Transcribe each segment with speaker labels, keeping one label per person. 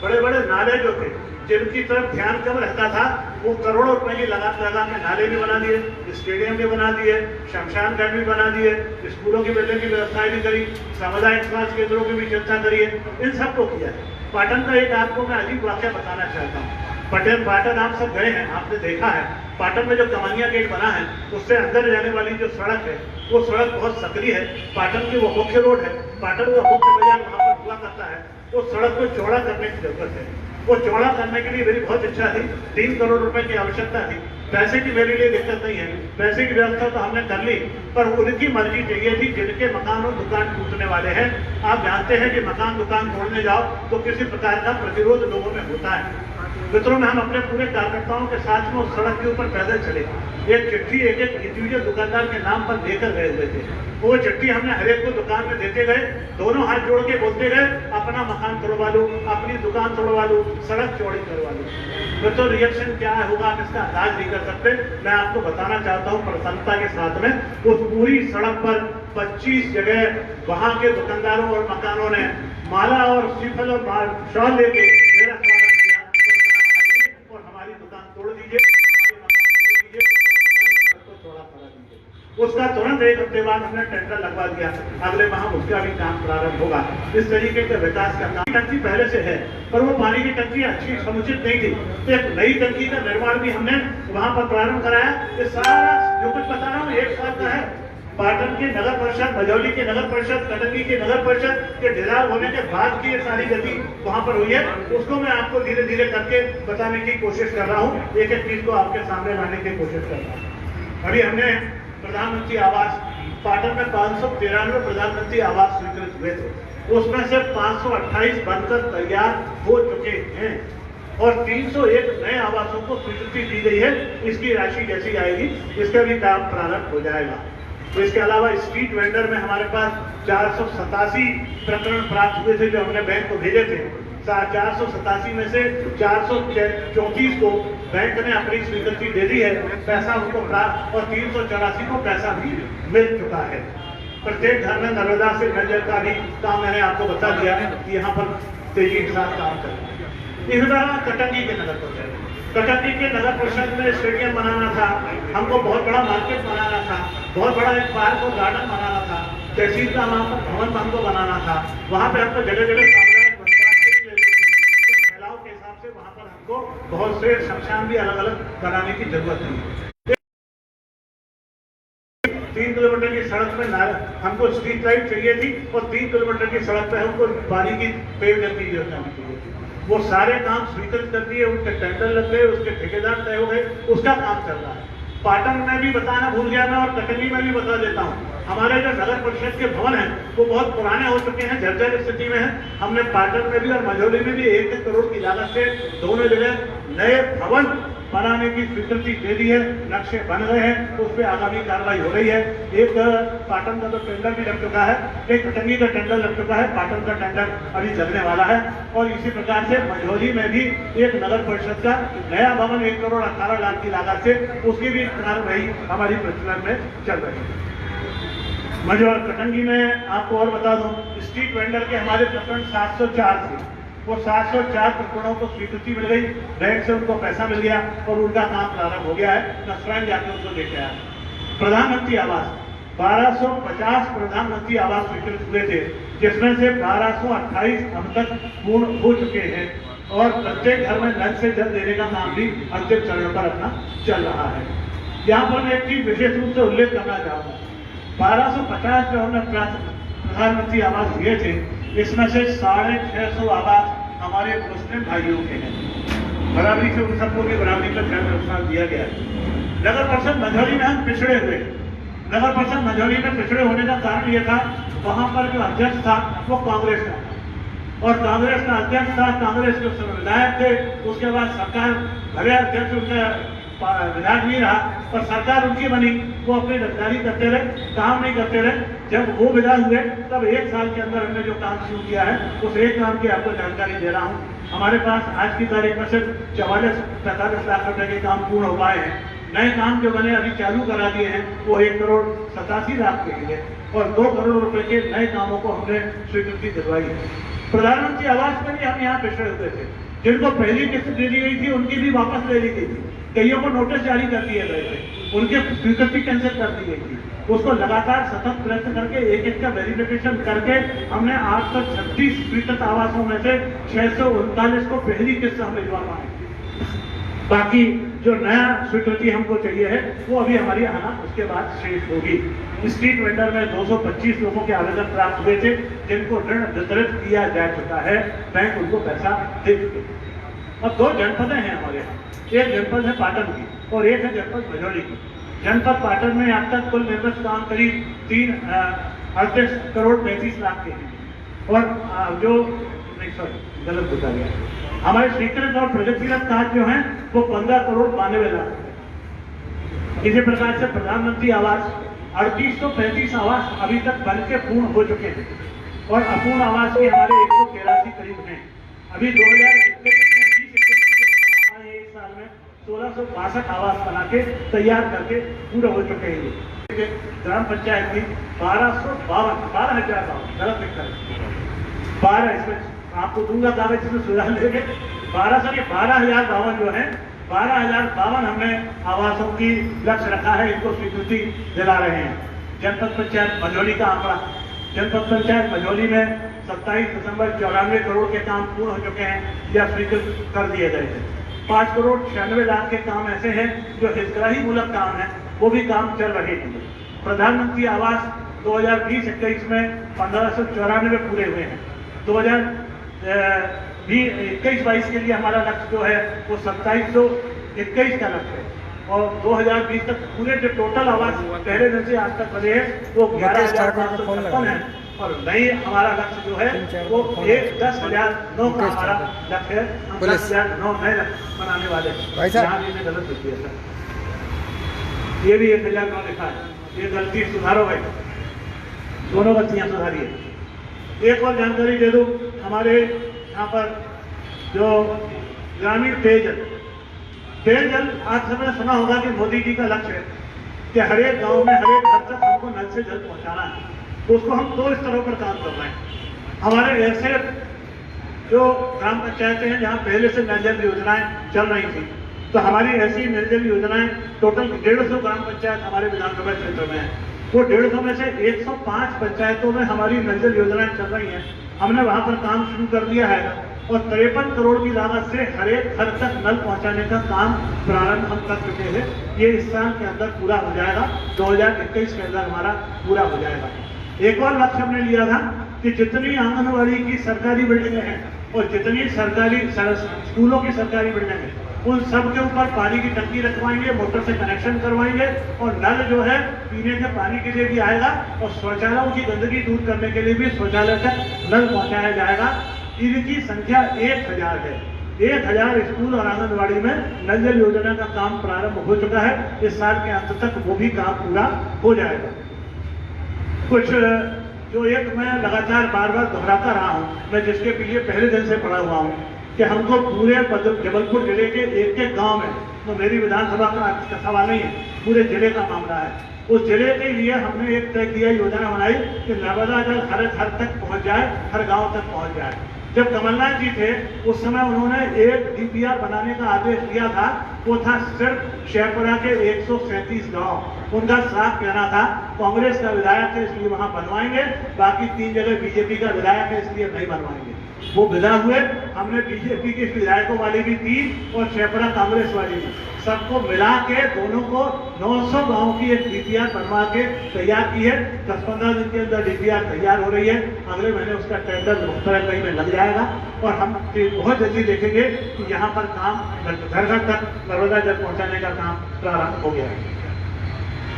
Speaker 1: बड़े बड़े नाले जो थे जिनकी तरफ ध्यान कम रहता था, वो करोड़ों रुपए की लगा के नाले भी बना दिए, स्टेडियम भी बना दिए, शमशान घाट भी बना दिए, स्कूलों की बिल्डिंग की व्यवस्थाएं भी करी, सामुदायिक स्वास्थ्य केंद्रों की भी चिंता करी है, इन सबको किया है। पाटन का एक आपको मैं अजीब वाक्य बताना चाहता हूँ। पाटन आप सब गए हैं, आपने देखा है पाटन में जो कमानिया गेट बना है उससे अंदर जाने वाली जो सड़क है वो सड़क बहुत सकरी है। पाटन की वो मुख्य रोड है, पाटन का मुख्य बाजार वहाँ पर हुआ करता है। वो सड़क को चौड़ा करने की जरूरत है। वो चौड़ा करने के लिए मेरी बहुत इच्छा थी, 3 करोड़ रुपए की आवश्यकता थी। पैसे की मेरे लिए दिक्कत नहीं है, पैसे की व्यवस्था तो हमने कर ली, पर उनकी मर्जी चाहिए थी जिनके मकान और दुकान टूटने वाले हैं। आप जानते हैं कि मकान दुकान तोड़ने जाओ तो किसी प्रकार का प्रतिरोध लोगों में होता है। मित्रों में हम अपने पूरे कार्यकर्ताओं के साथ में उस सड़क के ऊपर पैदल चले, एक चिट्ठी एक इंडिविजुअल दुकानदार के नाम पर लेकर गए हुए थे। वो चिट्ठी हमने हर एक को दुकान में देते गए, दोनों हाथ जोड़ के बोलते गए अपना मकान तोड़वा लो, अपनी दुकान तोड़वा लो, सड़क चौड़ी करवा लो। फिर तो रिएक्शन क्या होगा आप इसका अंदाज नहीं कर सकते। मैं आपको बताना चाहता हूँ प्रसन्नता के साथ में, उस पूरी सड़क पर 25 जगह वहां के दुकानदारों और मकानों ने माला और श्रीफल और शॉल लेके मेरा स्वागत किया और हमारी दुकान तोड़ दीजिए, हमारे मकान तोड़ दीजिए, हमारी सड़क को चौड़ा करा दीजिए। उसका तुरंत 1 हफ्ते बाद हमने टेंडर लगवा दिया, अगले माह उसका भी काम प्रारंभ होगा। इस तरीके के विकास का काम टंकी पहले से है, पर वो पानी की टंकी अच्छी समुचित नहीं थी, तो एक नई टंकी का निर्माण भी हमने वहां पर प्रारंभ कराया। ये सारा जो कुछ बता रहा हूँ 1 साल का है। पाटन की नगर परिषद, मझौली की नगर परिषद, कटंगी की नगर परिषद के डिजाइन होने के बाद की ये सारी गति वहां पर हुई है। उसको मैं आपको धीरे धीरे करके बताने की कोशिश कर रहा हूँ, एक एक चीज को आपके सामने लाने की कोशिश कर रहा हूँ। अभी हमने प्रधानमंत्री आवास, पाटन में 593 प्रधानमंत्री आवास स्वीकृत हुए थे, उसमें से 528 बनकर तैयार हो चुके हैं और 301 नए आवासों को स्वीकृति दी गई है। इसकी राशि जैसी आएगी इसका भी काम प्रारंभ हो जाएगा। तो इसके अलावा स्ट्रीट वेंडर में हमारे पास 487 प्रकरण प्राप्त हुए थे जो हमने बैंक को भेजे थे। 487 में से 434 को बैंक ने अपनी स्वीकृति दे दी है, पैसा उनको प्राप्त, और 384 को पैसा भी मिल चुका है। प्रत्येक घर में नर्मदा से नल जल का भी काम मैंने आपको बता दिया कि यहाँ पर तेजी के साथ काम कर रहा है। इस तरह कटंगी के नगर परिषद, कटंगी के नगर परिषद में स्टेडियम बनाना था, हमको बहुत बड़ा मार्केट बनाना था, बहुत बड़ा एक पार्क और गार्डन बनाना था, तहसील का वहाँ पर भवन हमको बनाना था। वहाँ पे हमको जगह जगह सामुदायिक फैलाव के हिसाब से वहाँ पर हमको बहुत से शमशान भी अलग अलग बनाने की जरूरत है। 3 किलोमीटर की सड़क पे हमको स्ट्रीट लाइट चाहिए थी और 3 किलोमीटर की सड़क पे हमको पानी की पेयजल की योजना भी चाहिए थी। वो सारे काम स्वीकृत कर दिए, उनके टेंडर लग गए, उसके ठेकेदार तय हो गए, उसका काम चल रहा है। पाटन में भी बताना भूल गया मैं और कटंगी में भी बता देता हूँ, हमारे जो नगर परिषद के भवन हैं वो बहुत पुराने हो चुके हैं, जर्जर स्थिति में है। हमने पाटन में भी और मझौली में भी 1 करोड़ की लागत से दोनों जगह नए भवन बनाने की स्वीकृति दे दी है, नक्शे बन गए हैं, उस पर आगामी कार्रवाई हो रही है। एक पाटन का तो टेंडर भी लग चुका है, एक कटंगी का टेंडर लग चुका है, पाटन का टेंडर अभी लगने वाला है। और इसी प्रकार से मझौली में भी एक नगर परिषद का नया भवन 1 करोड़ 18 लाख की लागत से उसकी भी कार्रवाई हमारी प्रचलन में चल रही है। मझौली कटंगी में आपको और बता दूं, स्ट्रीट वेंडर के हमारे प्रकरण 704 थे, वो 704 प्रकरणों को स्वीकृति मिल गई, बैंक से उनको पैसा मिल गया और उनका काम प्रारंभ हो गया है। मैं स्वयं जाकर उनको लेके आया। प्रधानमंत्री आवास 1250 प्रधानमंत्री आवास स्वीकृत हुए थे, जिसमें से 1228 अब तक पूर्ण हो चुके हैं और प्रत्येक घर में नल से जल देने का काम भी अंतिम चरण पर अपना चल रहा है। यहाँ पर मैं एक चीज विशेष रूप से उल्लेख करना चाहूँगा, 1250 जो हमने प्रधानमंत्री आवास दिए थे, इसमें से 650 आवास हमारे मुस्लिम भाइयों के हैं। बराबरी से उन सबको भी बराबरी का ध्यान दिया गया है। नगर परिषद मझौली में हम पिछड़े हुए, नगर परिषद मझौली में पिछड़े होने का कारण ये था, वहां पर जो अध्यक्ष था वो कांग्रेस का और कांग्रेस का अध्यक्ष था, कांग्रेस के विधायक थे। उसके बाद सरकार भले अध्यक्ष उनका विधायक नहीं रहा पर सरकार उनकी बनी, वो अपनी रखदारी करते रहे, काम नहीं करते रहे। जब वो विदा हुए तब 1 साल के अंदर हमने जो काम शुरू किया है उस एक काम की आपको जानकारी दे रहा हूँ। हमारे पास आज की तारीख में सिर्फ 44-45 लाख रुपए के काम पूर्ण हो पाए हैं। नए काम जो बने अभी चालू करा दिए हैं वो 1 करोड़ 87 लाख के लिए और 2 करोड़ रुपए के नए कामों को हमने स्वीकृति दिलवाई है। प्रधानमंत्री आवास में भी हम यहाँ पिछड़े हुए थे। जिनको पहली किस्त दे दी गई थी उनकी भी वापस ले ली गई थी, कईयों को नोटिस जारी कर दिए गए थे, उनके स्वीकृति कैंसिल कर दी गई थी। उसको लगातार सतत प्रयत्न करके एक एक का वेरिफिकेशन करके हमने आज तक 36 स्वीकृत आवासों में से 639 को पहली किस्त हम भिजवा पाए। बाकी जो नया स्वीकृति हमको चाहिए है वो अभी हमारी आना उसके बाद शेष होगी। स्ट्रीट वेंडर में 225 लोगों के आवेदन प्राप्त हुए थे, जिनको ऋण वितरित किया जा चुका है, बैंक उनको पैसा दे चुके। अब 2 जनपदें हैं हमारे यहाँ, एक जनपद है पाटन की और एक है जनपद भजौली की। जनपद पाटन में अब तक कुल निर्मित काम करीब 38 करोड़ 35 लाख के हैं और जो गलत बता गया, हमारे स्वीकृत और प्रगतिरत कार्य जो हैं वो 15 करोड़ 92 लाख। इसी प्रकार से प्रधानमंत्री आवास 3835 आवास अभी तक बन के पूर्ण हो चुके हैं और अपूर्ण आवास के हमारे 183 करीब हैं। अभी 2021 में एक साल में 1662 आवास बना के तैयार करके पूरे हो चुके हैं। ग्राम पंचायत में 12,000 गलत लिखा है 12, इसमें आपको दूंगा कागज में सुधार लेंगे। 12,052 जो है 12,052 हमने आवासों की लक्ष्य रखा है, इनको स्वीकृति दिला रहे हैं। जनपद पंचायत मझौली का आंकड़ा, जनपद पंचायत मझौली में 27 दिसंबर 94 करोड़ के काम पूर्ण हो चुके हैं या स्वीकृत कर दिए गए थे। 5 करोड़ 96 लाख के काम ऐसे हैं जो हितग्राही मूलक काम है, वो भी काम चल रहे हैं। प्रधानमंत्री आवास 2020-21 में 1594 पूरे हुए हैं। 2021-22 के लिए हमारा लक्ष्य जो है वो 2721 का लक्ष्य है और 2020 तक पूरे जो टोटल आवास पहले दिन से आज तक बने हैं वो 11,556 है और नई हमारा लक्ष्य जो है वो 10,009 का हमारा लक्ष्य है। हम 10,009 नए लक्ष्य बनाने वाले हैं। यहाँ भी गलत लिखी है सर, ये भी 1,009 लिखा है, ये गलती सुधारो भाई, दोनों गलतियां सुधारिए। एक और जानकारी दे दूं, हमारे यहाँ पर जो ग्रामीण पेयजल आज सबने सुना होगा कि मोदी जी का लक्ष्य है कि हर एक गांव में हर एक घर तक हमको नल से जल पहुंचाना है। उसको हम 2 स्तरों पर काम कर रहे हैं। हमारे ऐसे जो ग्राम पंचायतें हैं जहाँ पहले से नल जल योजनाएं चल रही थी, तो हमारी ऐसी नल जल योजनाएं टोटल 150 ग्राम पंचायत हमारे विधानसभा क्षेत्र में है। वो 150 में से 105 पंचायतों में हमारी नल जल योजनाएं चल रही हैं। हमने वहां पर काम शुरू कर दिया है और 53 करोड़ की लागत से हर एक घर तक नल पहुंचाने का काम प्रारंभ हम कर चुके हैं। ये इस साल के अंदर पूरा हो जाएगा, 2021 के अंदर हमारा पूरा हो जाएगा। एक और लक्ष्य हमने लिया था कि जितनी आंगनबाड़ी की सरकारी बिल्डिंगें हैं और जितनी सरकारी स्कूलों की सरकारी बिल्डिंग है उन सब के ऊपर पानी की टंकी रखवाएंगे, मोटर से कनेक्शन करवाएंगे और नल जो है पीने के पानी के लिए भी आएगा और शौचालयों की गंदगी दूर करने के लिए भी शौचालय तक नल पहुंचाया जाएगा। इनकी संख्या 1,000 है। 1,000 स्कूल और आंगनबाड़ी में नल जल योजना का काम प्रारंभ हो चुका है। इस साल के अंत तक वो भी काम पूरा हो जाएगा। कुछ जो एक मैं लगातार बार बार दोहराता रहा हूँ, मैं जिसके पीछे पहले दिन से पड़ा हुआ हूँ कि हमको पूरे जबलपुर जिले के एक गांव में, तो मेरी विधानसभा का सवाल नहीं है, पूरे जिले का मामला है। उस जिले के लिए हमने एक तय किया योजना बनाई कि नर्मदा जल हर घर तक पहुंच जाए, हर गांव तक पहुंच जाए। जब कमलनाथ जी थे उस समय उन्होंने एक डीपीआर बनाने का आदेश दिया था, वो था सिर्फ शेखपुरा के 137 गांव। उनका साफ कहना था कांग्रेस का विधायक है इसलिए वहां बनवाएंगे, बाकी 3 जगह बीजेपी का विधायक है इसलिए नहीं बनवाएंगे। वो विदा हुए, हमने बीजेपी के विधायकों वाली भी 3 और शेखपुरा कांग्रेस वाली भी, सबको मिला के दोनों को 900 गांव की एक डीपीआर बनवा के तैयार की है। 10-15 दिन के अंदर डीपीआर तैयार हो रही है। अगले महीने उसका टेंडर मुख्तलिफ कहीं में लग जाएगा और हम बहुत जल्दी देखेंगे कि यहाँ पर काम घर घर तक नर्मदा जल पहुँचाने का काम प्रारंभ हो गया है।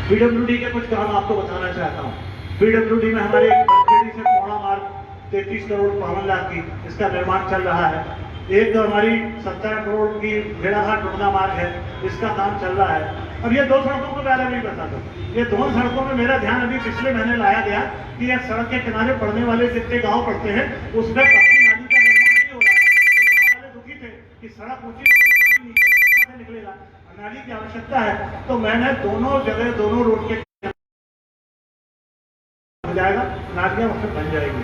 Speaker 1: पीडब्ल्यूडी के कुछ काम आपको बताना चाहता हूँ। पीडब्ल्यूडी में हमारे बरखेड़ी से पोड़ा मार्ग 33 करोड़ 52 लाख की इसका निर्माण चल रहा है। एक तो हमारी 17 करोड़ की भेड़ाघाट टुंडा मार्ग है, इसका काम चल रहा है। अब ये 2 सड़कों के बारे में भी बता दो। ये 2 सड़कों में मेरा ध्यान अभी पिछले महीने लाया गया कि यह सड़क के किनारे पड़ने वाले जितने गांव पड़ते हैं उसमें पक्की नाली का निर्माण नहीं हो रहा है। तो गांव वाले दुखी थे कि सड़क ऊंची पानी नीचे से कहां से निकलेगा, नाली की आवश्यकता है। तो मैंने दोनों जगह दोनों रोड के हो जाएगा, नालियां उसमें बन जाएगी।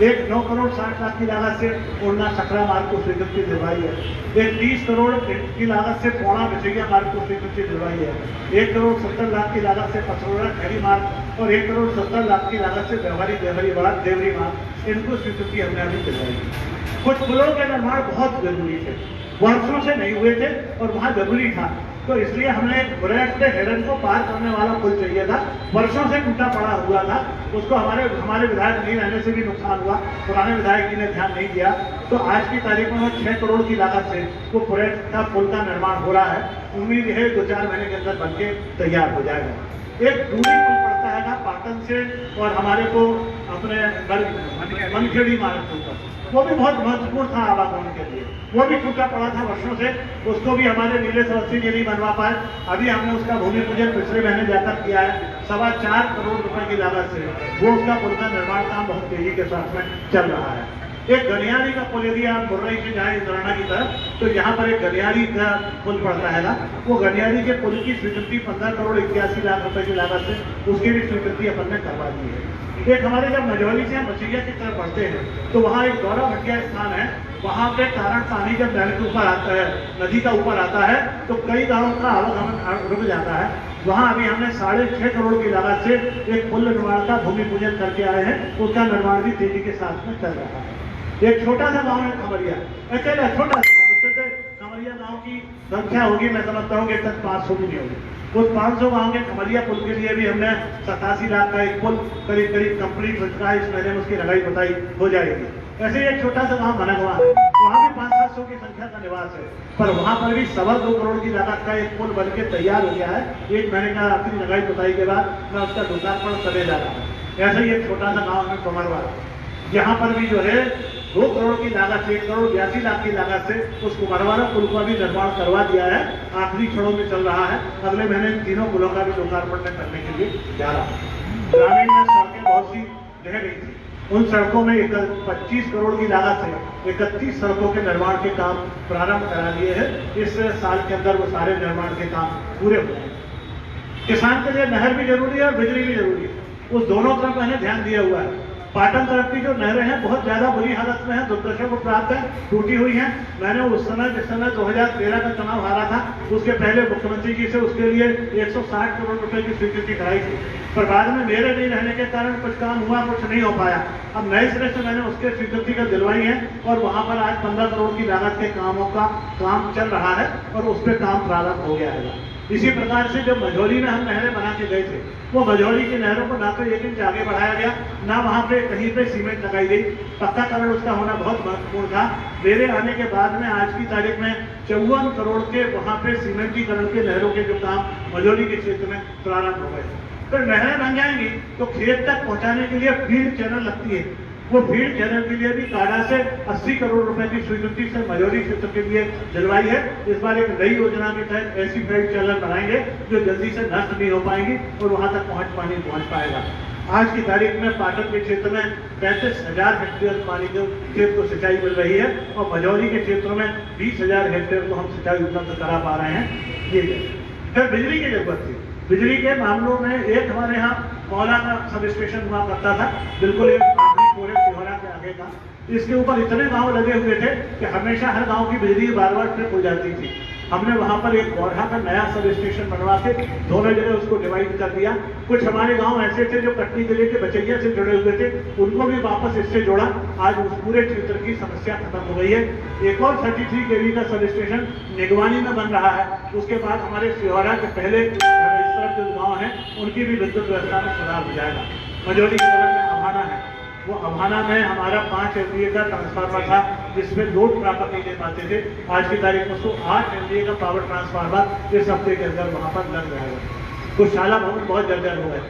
Speaker 1: एक 9 करोड़ 60 लाख की लागत से उड़ना सकरा मार्ग को स्वीकृति दिलवाई है। एक 30 करोड़ की लागत से पौड़ा बिछैया मार्ग को स्वीकृति दिलवाई है। 1 करोड़ 70 लाख की लागत से पथरोड़ा खैरी मार्ग और 1 करोड़ 70 लाख की लागत से व्यवहारी देवरी मार्ग, इनको स्वीकृति हमने अभी दिलवाई है। कुछ पुलों के निर्माण बहुत जरूरी थे, वर्षों से नहीं हुए थे और वहाँ जरूरी था, तो इसलिए हमने बुरेट से हेडन को पार करने वाला पुल चाहिए था। वर्षों से टूटा पड़ा हुआ था, उसको हमारे विधायक नहीं रहने से भी नुकसान हुआ, पुराने विधायक जी ने ध्यान नहीं दिया। तो आज की तारीख में 6 करोड़ की लागत से वो बुरेट का पुल का निर्माण हो रहा है। उम्मीद है 2-4 महीने के अंदर बनके तैयार हो जाएगा। एक दूरी पुल पड़ता है पाटन से और हमारे को अपने मनखेड़ी मार्ग के ऊपर, वो भी बहुत महत्वपूर्ण था आवागमन के लिए, वो भी टूटा पड़ा था वर्षों से, उसको भी हमारे नीलेश अवस्थी जी नहीं बनवा पाए। अभी हमने उसका भूमि पूजन पिछले महीने जाकर किया है। 4.25 करोड़ रुपए की लागत से वो उसका पुल का निर्माण काम बहुत तेजी के साथ में चल रहा है। एक गनियारी का पुल, यदि आप मुर्रई से जाए इंद्राना की तरफ, तो यहाँ पर एक गनियारी का पुल पड़ता है। वो गनियारी के पुल की स्वीकृति 15 करोड़ 81 लाख रुपए की लागत से उसकी भी स्वीकृति अपन ने करवा दी है। एक हमारे जब मझौली से हम बचैया की तरफ बढ़ते हैं तो वहाँ एक गौरव भटिया स्थान है, वहाँ पे कारण पानी जब नहर के ऊपर आता है, नदी का ऊपर आता है, तो कई गांवों का आवागमन रुक जाता है। वहाँ अभी हमने 6.5 करोड़ की लागत से एक पुल निर्माण का भूमि पूजन करके आए हैं, उसका निर्माण भी तेजी के साथ में चल रहा है। एक छोटा सा गाँव है खमरिया, अकेला छोटा सा, मुझसे से खमरिया गाँव की संख्या होगी, मैं समझता हूँ कि तक 500 भी नहीं होगी। उस 500 गाँव के खमरिया पुल के लिए भी हमने 87 लाख का एक पुल करीब कंप्लीट हो चुका है। इस महीने में उसकी रगाई पुताई हो जाएगी। ऐसे ही एक छोटा सा गाँव बनगवा है, वहाँ भी 500-700 की संख्या का निवास है, पर वहाँ पर भी 2.25 करोड़ की लागत का एक पुल बनके तैयार हो गया है। 1 महीने का आखिरी रगाई पुताई के बाद मैं उसका लोकार्पण करने जा रहा हूँ। ऐसे ही एक छोटा सा गाँव है कमरवा, यहाँ पर भी जो है 2 करोड़ की लागत से 1 करोड़ 82 लाख की लागत से उस कुमारवाड़ा पुल का भी निर्माण करवा दिया है, आखिरी क्षणों में चल रहा है। अगले महीने तीनों पुलों का भी लोकार्पण करने के लिए जा रहा है। ग्रामीण में सड़कें बहुत सी रह गई थी, उन सड़कों में 25 करोड़ की लागत से 31 सड़कों के निर्माण के काम प्रारंभ करा दिए हैं। इस साल के अंदर वो सारे निर्माण के काम पूरे हो गए। किसान के लिए नहर भी जरूरी है और बिजली भी जरूरी है, उस दोनों तरफ मैंने ध्यान दिया हुआ है। पाटन तरफ की जो नहरें हैं बहुत ज्यादा बुरी हालत में है, दुर्दशा को प्राप्त है, टूटी हुई हैं। मैंने उस समय जिस समय 2013 का चुनाव हारा था, उसके पहले मुख्यमंत्री जी से उसके लिए 160 करोड़ रुपए की स्वीकृति कराई थी, पर बाद में मेरे नहीं रहने के कारण कुछ काम हुआ, कुछ नहीं हो पाया। अब नए सिरे से मैंने उसके स्वीकृति का दिलवाई है और वहां पर आज 15 करोड़ की लागत के कामों का काम चल रहा है और उस पर काम प्रारंभ हो गया है। इसी प्रकार से जब मझौली में हम नहरें बना के गए थे, वो मझौली की नहरों को ना तो 1 इंच आगे बढ़ाया गया, ना वहाँ पे कहीं पे सीमेंट लगाई गई। पक्काकरण उसका होना बहुत महत्वपूर्ण था। मेरे आने के बाद में आज की तारीख में 54 करोड़ के वहाँ पे सीमेंटीकरण के नहरों के जो काम मझौली के क्षेत्र में प्रारंभ हो गए। तो नहरें बन जाएंगी तो खेत तक पहुँचाने के लिए फील्ड चैनल लगती है, वो फील्ड चैनल के लिए भी काडा से 80 करोड़ रुपए की स्वीकृति से मझौली क्षेत्र के लिए दिलवाई है। इस बार एक नई योजना के तहत ऐसी फील्ड चैनल बनाएंगे जो जल्दी से नष्ट नहीं हो पाएंगी और वहां तक पानी पहुंच पाएगा। आज की तारीख में पाटन के क्षेत्र में 35,000 हेक्टेयर पानी के खेत को सिंचाई मिल रही है और मझौली के क्षेत्र में 20,000 हेक्टेयर को हम सिंचाई उपलब्ध करा पा रहे हैं। ये फिर बिजली की जरूरत थी। बिजली के मामलों में एक हमारे यहाँ मौला का सब स्टेशन हुआ करता था, बिल्कुल एक पूरे सिहोरा के आगे का। इसके ऊपर इतने गांव लगे हुए थे कि हमेशा हर गांव की बिजली बार-बार ट्रिप हो जाती थी। हमने वहां पर एक गौरहा का नया सब स्टेशन बनवा के दोनों जगह उसको डिवाइड कर दिया। कुछ हमारे गांव ऐसे थे जो कटनी जिले के बचैया से जुड़े हुए थे, उनको भी वापस इससे जोड़ा। आज उस पूरे क्षेत्र की समस्या खत्म हो गई है। एक और 33 kV का सब स्टेशन निगवानी में बन रहा है। उसके बाद हमारे सिहोरा के पहले इस तरफ जो गाँव है उनकी भी विद्युत व्यवस्था में सुधार हो जाएगा। मझौली के बगल में अभाना है, वो अभाना में हमारा 5 MVA का ट्रांसफार्मर था जिसमें लोड प्राप्त नहीं दे पाते थे। आज की तारीख में उसको 8 MVA का पावर ट्रांसफार्मर इस हफ्ते के अंदर वहां पर लग जाएगा। कुछ शाला भवन बहुत जर्जर हो गए।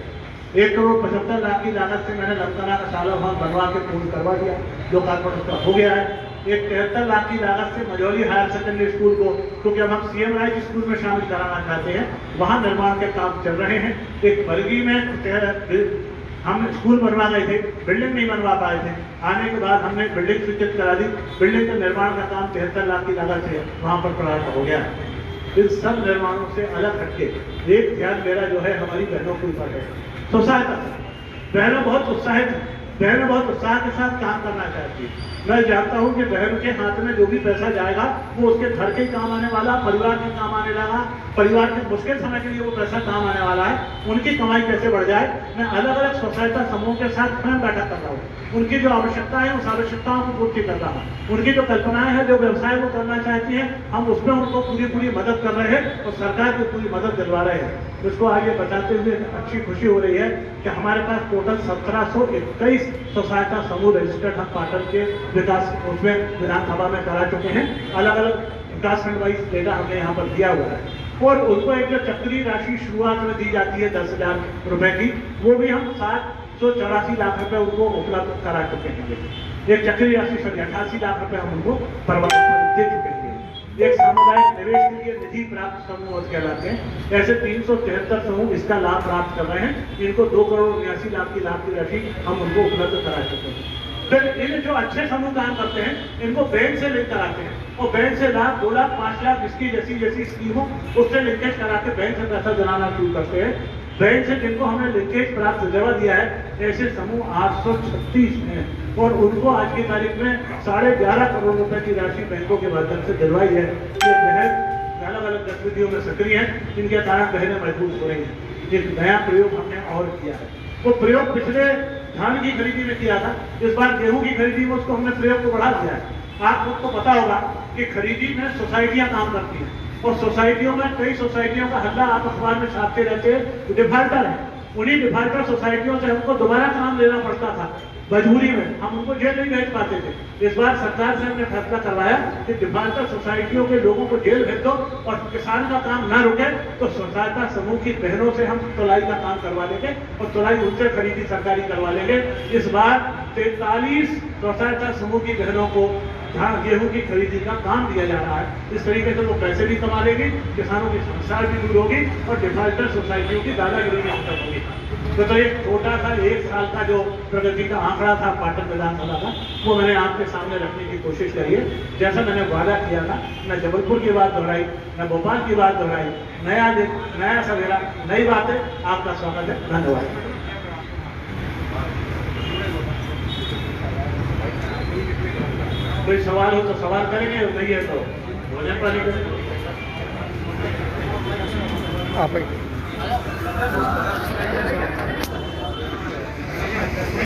Speaker 1: 1 करोड़ 75 लाख की लागत से मैंने लमकना का शाला भवन बनवा के पूर्ण करवा दिया, लोकार्पण उसका हो गया है। एक 73 लाख की लागत से मझौली हायर सेकेंडरी स्कूल को, क्योंकि अब हम CM राय स्कूल में शामिल कराना चाहते हैं, वहां निर्माण के काम चल रहे हैं। एक बरगी में हम स्कूल बनवा गए थे, बिल्डिंग नहीं बनवा पाए थे। आने के बाद हमने बिल्डिंग स्वीकृत करा दी। बिल्डिंग के निर्माण का काम 73 लाख की लागत से वहां पर प्रारंभ हो गया। इन सब निर्माणों से अलग हटके एक ध्यान मेरा जो है हमारी बहनों के ऊपर है। स्वसहायता बहनों बहुत उत्साहित है। बहनें बहुत उत्साह के साथ काम करना चाहती है। मैं जानता हूं कि बहन के हाथ में जो भी पैसा जाएगा वो उसके घर के काम आने वाला, परिवार के काम आने लगा, परिवार के मुश्किल समय के लिए वो पैसा काम आने वाला है। उनकी कमाई कैसे बढ़ जाए, मैं अलग अलग स्वसहायता समूह के साथ स्वयं बैठक कर रहा हूँ। उनकी जो आवश्यकता है उस आवश्यकताओं को पूर्ति कर रहा हूँ। उनकी जो कल्पनाएं हैं, जो व्यवसाय वो करना चाहती हैं, हम उसमें उनको पूरी मदद कर रहे हैं और सरकार की पूरी मदद दिलवा रहे हैं। इसको आगे बताते हुए अच्छी खुशी हो रही है कि हमारे पास टोटल 1721 स्वसहायता समूह रजिस्टर्ड हम पाटन के विकास उसमें विधानसभा में करा चुके हैं। अलग अलग विकासखंड वाइज डेटा हमने यहाँ पर दिया हुआ है और उनको एक जो चक्रीय राशि शुरुआत में दी जाती है 10,000 रुपए की, वो भी हम 784 लाख रुपए उनको उपलब्ध करा चुके हैं। एक चक्रीय राशि 88 लाख रुपए हम उनको परवरिश दे चुके हैं। एक सामुदायिक निवेश के लिए निधि प्राप्त समूह कहलाते हैं। ऐसे 373 समूह इसका लाभ प्राप्त कर रहे हैं। इनको 2,79 लाख की लाभ की राशि हम उनको उपलब्ध करा चुके हैं। फिर इन जो अच्छे समूह काम करते हैं, इनको बैंक से लिंक कराते हैं और बैंक से लाभ 2 लाख 5 लाख इसकी जैसी स्कीम हो उससे लिंकेज करा के बैंक से पैसा जमाना शुरू करते हैं। बैंक से जिनको हमने लिंकेज प्राप्त जमा दिया है, ऐसे समूह 836 हैं और उनको आज की तारीख में 11.5 करोड़ रुपए की राशि बैंकों के माध्यम से दिलवाई है। ये बहन अलग अलग गतिविधियों में सक्रिय हैं, इनके कारण बहनें मजबूत हो रही हैं। एक नया प्रयोग हमने और किया है। वो प्रयोग पिछले धान की खरीदी में किया था, इस बार गेहूं की खरीदी में उसको हमने प्रयोग को बढ़ा दिया है। आप लोग को पता होगा कि खरीदी में सोसाइटियां काम करती हैं और सोसाइटियों में कई सोसाइटियों का हल्ला आप अखबार में छापते रहते हैं, डिफाल्टर है। उन्हीं डिफाल्टर सोसाइटियों से हमको दोबारा काम लेना पड़ता था मजबूरी में, हम उनको जेल नहीं भेज पाते थे। इस बार सरकार से हमने फैसला करवाया कि डिफाल्टर सोसाइटियों के लोगों को जेल भेज दो और किसान का काम ना रुके तो स्वसहायता समूह की बहनों से हम तुलाई का काम करवा लेंगे और तुलाई उनसे खरीदी सरकारी करवा लेंगे। इस बार 43 स्वसहायता समूह की बहनों को धान गेहूं की खरीदी का काम दिया जा रहा है। इस तरीके से वो पैसे भी कमा लेंगे, किसानों की समस्या भी दूर होगी और डिफाल्टर सोसाइटियों की दादागिरी भी खत्म होगी। तो एक छोटा सा 1 साल का जो प्रगति का आंकड़ा था पाटन विधानसभा का, वो मैंने आपके सामने रखने की कोशिश करी है। जैसा मैंने वादा किया था, मैं जबलपुर की बात दोहराई, मैं भोपाल की बात दोहराई। नया दिन, नया सवेरा, नई बातें। आपका स्वागत है। धन्यवाद। कोई सवाल हो तो सवाल करेंगे, नहीं है तो भोजन पानी करेंगे।
Speaker 2: आप